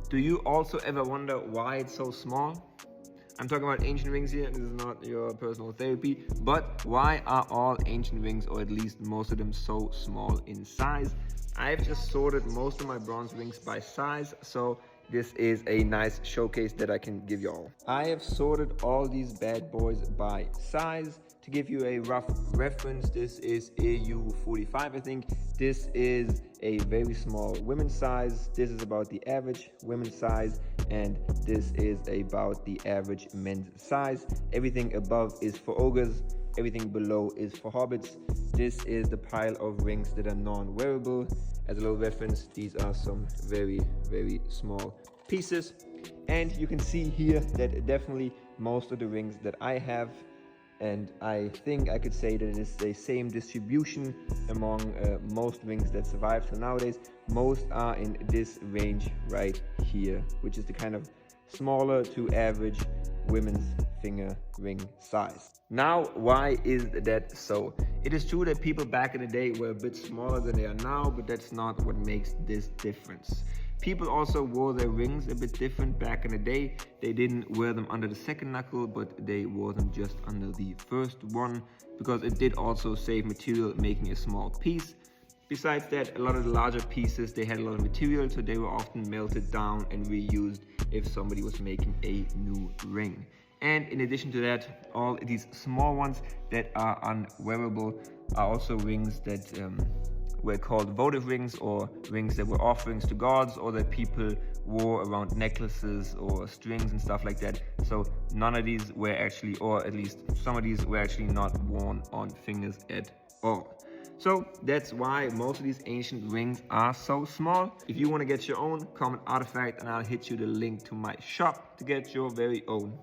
Do you also ever wonder why it's so small? I'm talking about ancient rings here, this is not your personal therapy, but why are all ancient rings, or at least most of them, so small in size? I've just sorted most of my bronze rings by size, so this is a nice showcase that I can give you all. I have sorted all these bad boys by size. To give you a rough reference, this is AU45, I think. This is a very small women's size. This is about the average women's size, and this is about the average men's size. Everything above is for ogres, everything below is for hobbits. This is the pile of rings that are non-wearable. As a little reference, these are some very, very small pieces. And you can see here that definitely most of the rings that I have, and I think I could say that it is the same distribution among most rings that survive. So nowadays, most are in this range right here, which is the kind of smaller to average women's finger ring size. Now, why is that so? It is true that people back in the day were a bit smaller than they are now, but that's not what makes this difference. People also wore their rings a bit different back in the day. They didn't wear them under the second knuckle, but they wore them just under the first one, because it did also save material making a small piece. Besides that, a lot of the larger pieces, they had a lot of material, so they were often melted down and reused if somebody was making a new ring. And in addition to that, all these small ones that are unwearable are also rings that were called votive rings, or rings that were offerings to gods, or that people wore around necklaces or strings and stuff like that. So none of these were actually, or at least some of these were actually not worn on fingers at all. So that's why most of these ancient rings are so small. If you want to get your own, comment artifact and I'll hit you the link to my shop to get your very own.